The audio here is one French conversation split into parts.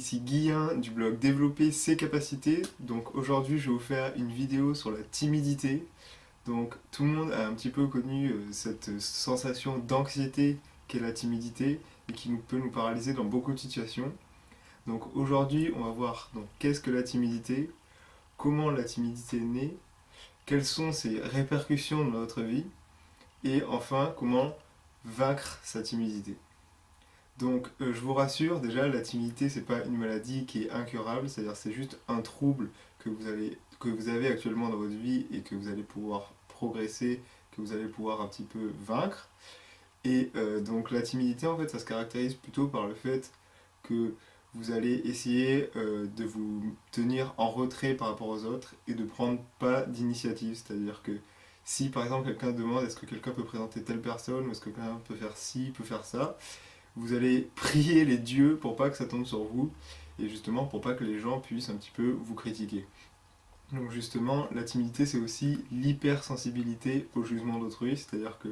ici Guillain du blog Développer ses capacités. Donc aujourd'hui je vais vous faire une vidéo sur la timidité. Donc tout le monde a un petit peu connu cette sensation d'anxiété qu'est la timidité et qui peut nous paralyser dans beaucoup de situations. Donc aujourd'hui on va voir donc, qu'est-ce que la timidité, comment la timidité est née, quelles sont ses répercussions dans notre vie et enfin comment vaincre sa timidité. Donc je vous rassure, déjà la timidité c'est pas une maladie qui est incurable, c'est-à-dire c'est juste un trouble que vous avez actuellement dans votre vie et que vous allez pouvoir progresser, que vous allez pouvoir un petit peu vaincre. Et donc la timidité en fait ça se caractérise plutôt par le fait que vous allez essayer de vous tenir en retrait par rapport aux autres et de prendre pas d'initiative, c'est-à-dire que si par exemple quelqu'un demande est-ce que quelqu'un peut présenter telle personne ou est-ce que quelqu'un peut faire ci, peut faire ça, vous allez prier les dieux pour pas que ça tombe sur vous et justement pour pas que les gens puissent un petit peu vous critiquer. Donc justement, la timidité c'est aussi l'hypersensibilité au jugement d'autrui, c'est-à-dire que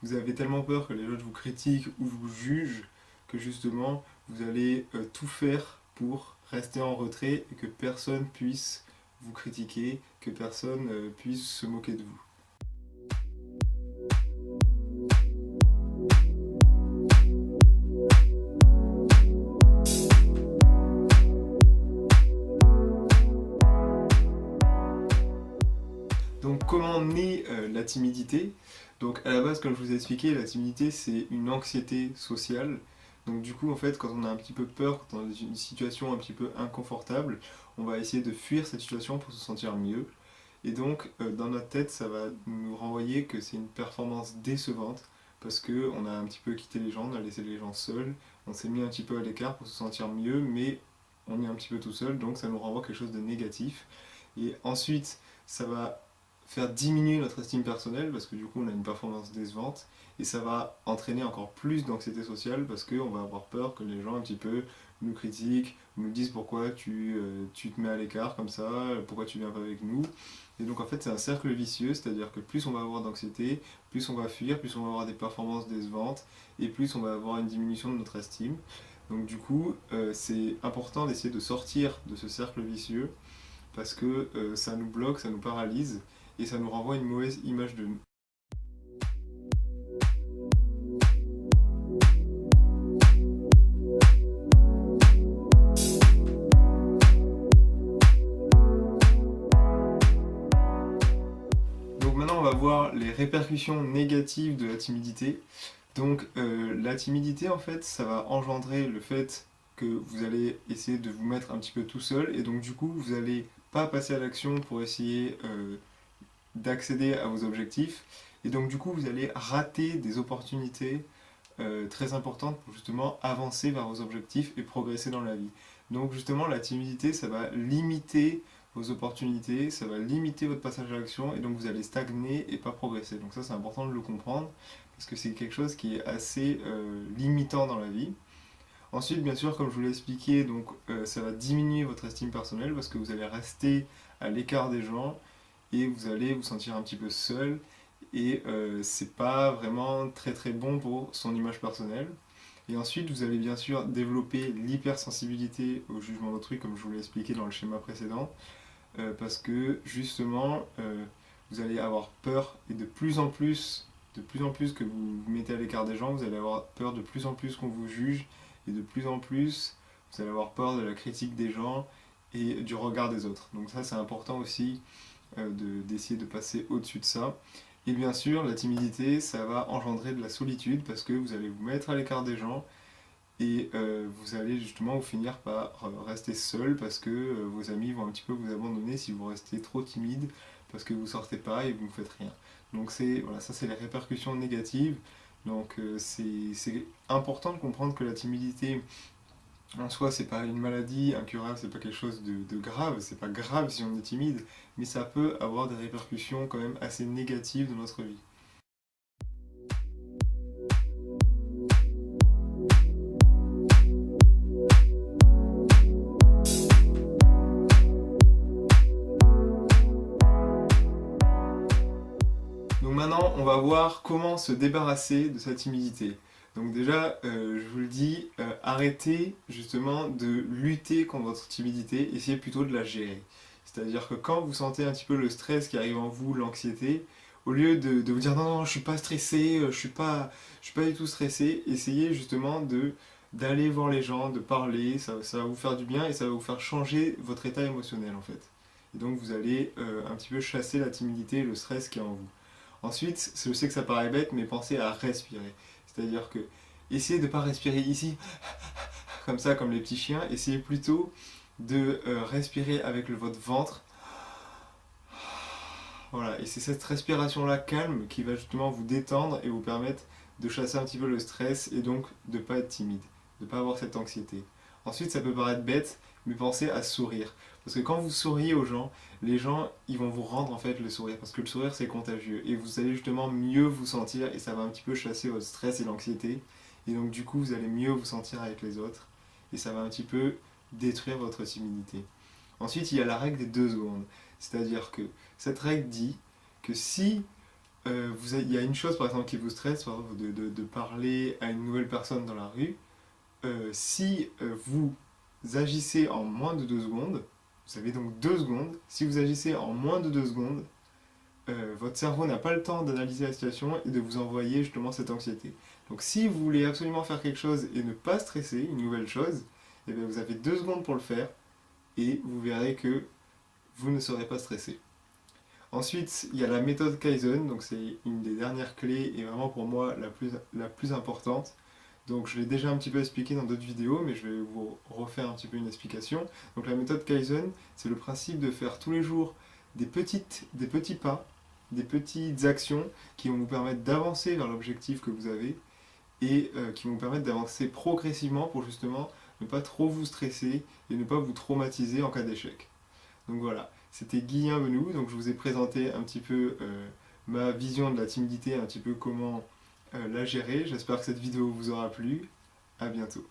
vous avez tellement peur que les autres vous critiquent ou vous jugent que justement vous allez tout faire pour rester en retrait et que personne puisse vous critiquer, que personne puisse se moquer de vous. Donc comment naît la timidité? Donc à la base, comme je vous ai expliqué, la timidité c'est une anxiété sociale. Donc du coup en fait quand on a un petit peu peur, quand on est dans une situation un petit peu inconfortable, on va essayer de fuir cette situation pour se sentir mieux. Et donc dans notre tête ça va nous renvoyer que c'est une performance décevante parce que on a un petit peu quitté les gens, on a laissé les gens seuls, on s'est mis un petit peu à l'écart pour se sentir mieux, mais on est un petit peu tout seul, donc ça nous renvoie quelque chose de négatif. Et ensuite, ça va faire diminuer notre estime personnelle parce que du coup on a une performance décevante et ça va entraîner encore plus d'anxiété sociale parce qu'on va avoir peur que les gens un petit peu nous critiquent, nous disent pourquoi tu te mets à l'écart comme ça, pourquoi tu viens pas avec nous. Et donc en fait c'est un cercle vicieux, c'est-à-dire que plus on va avoir d'anxiété, plus on va fuir, plus on va avoir des performances décevantes et plus on va avoir une diminution de notre estime. Donc du coup c'est important d'essayer de sortir de ce cercle vicieux parce que ça nous bloque, ça nous paralyse et ça nous renvoie une mauvaise image de nous. Donc maintenant on va voir les répercussions négatives de la timidité. Donc la timidité en fait ça va engendrer le fait que vous allez essayer de vous mettre un petit peu tout seul et donc du coup vous allez pas passer à l'action pour essayer d'accéder à vos objectifs. Et donc du coup, vous allez rater des opportunités très importantes pour justement avancer vers vos objectifs et progresser dans la vie. Donc justement, la timidité, ça va limiter vos opportunités, ça va limiter votre passage à l'action et donc vous allez stagner et pas progresser. Donc ça, c'est important de le comprendre parce que c'est quelque chose qui est assez limitant dans la vie. Ensuite, bien sûr, comme je vous l'ai expliqué, donc, ça va diminuer votre estime personnelle parce que vous allez rester à l'écart des gens et vous allez vous sentir un petit peu seul et c'est pas vraiment très très bon pour son image personnelle. Et ensuite, vous allez bien sûr développer l'hypersensibilité au jugement d'autrui, comme je vous l'ai expliqué dans le schéma précédent, parce que justement, vous allez avoir peur et de plus en plus que vous vous mettez à l'écart des gens, vous allez avoir peur de plus en plus qu'on vous juge et de plus en plus, vous allez avoir peur de la critique des gens et du regard des autres. Donc ça, c'est important aussi d'essayer de passer au-dessus de ça. Et bien sûr, la timidité, ça va engendrer de la solitude parce que vous allez vous mettre à l'écart des gens et vous allez justement vous finir par rester seul parce que vos amis vont un petit peu vous abandonner si vous restez trop timide parce que vous sortez pas et vous ne faites rien. Donc voilà, ça c'est les répercussions négatives. Donc c'est important de comprendre que la timidité en soi, c'est pas une maladie incurable, c'est pas quelque chose de grave, c'est pas grave si on est timide, mais ça peut avoir des répercussions quand même assez négatives dans notre vie. Donc maintenant, on va voir comment se débarrasser de sa timidité. Donc déjà, je vous le dis, arrêtez justement de lutter contre votre timidité, essayez plutôt de la gérer. C'est-à-dire que quand vous sentez un petit peu le stress qui arrive en vous, l'anxiété, au lieu de vous dire non, non, je suis pas stressé, je suis pas du tout stressé, essayez justement d'aller voir les gens, de parler, ça va vous faire du bien et ça va vous faire changer votre état émotionnel en fait. Et donc vous allez un petit peu chasser la timidité et le stress qui est en vous. Ensuite, je sais que ça paraît bête, mais pensez à respirer. C'est-à-dire que essayez de ne pas respirer ici, comme ça, comme les petits chiens. Essayez plutôt de respirer avec votre ventre. Voilà, et c'est cette respiration-là calme qui va justement vous détendre et vous permettre de chasser un petit peu le stress et donc de ne pas être timide, de ne pas avoir cette anxiété. Ensuite, ça peut paraître bête, mais pensez à sourire. Parce que quand vous souriez aux gens, les gens, ils vont vous rendre en fait le sourire. Parce que le sourire, c'est contagieux. Et vous allez justement mieux vous sentir et ça va un petit peu chasser votre stress et l'anxiété. Et donc du coup, vous allez mieux vous sentir avec les autres. Et ça va un petit peu détruire votre timidité. Ensuite, il y a la règle des 2 secondes. C'est-à-dire que cette règle dit que si il y a une chose par exemple qui vous stresse, par exemple de parler à une nouvelle personne dans la rue, si vous agissez en moins de 2 secondes, vous avez donc 2 secondes, si vous agissez en moins de 2 secondes, votre cerveau n'a pas le temps d'analyser la situation et de vous envoyer justement cette anxiété. Donc si vous voulez absolument faire quelque chose et ne pas stresser, une nouvelle chose, eh bien, vous avez 2 secondes pour le faire et vous verrez que vous ne serez pas stressé. Ensuite, il y a la méthode Kaizen, donc c'est une des dernières clés et vraiment pour moi la plus importante. Donc je l'ai déjà un petit peu expliqué dans d'autres vidéos, mais je vais vous refaire un petit peu une explication. Donc la méthode Kaizen, c'est le principe de faire tous les jours des petits pas, des petites actions qui vont vous permettre d'avancer vers l'objectif que vous avez et qui vont vous permettre d'avancer progressivement pour justement ne pas trop vous stresser et ne pas vous traumatiser en cas d'échec. Donc voilà, c'était Guy Benou, donc je vous ai présenté un petit peu ma vision de la timidité, un petit peu comment la gérer. J'espère que cette vidéo vous aura plu. À bientôt.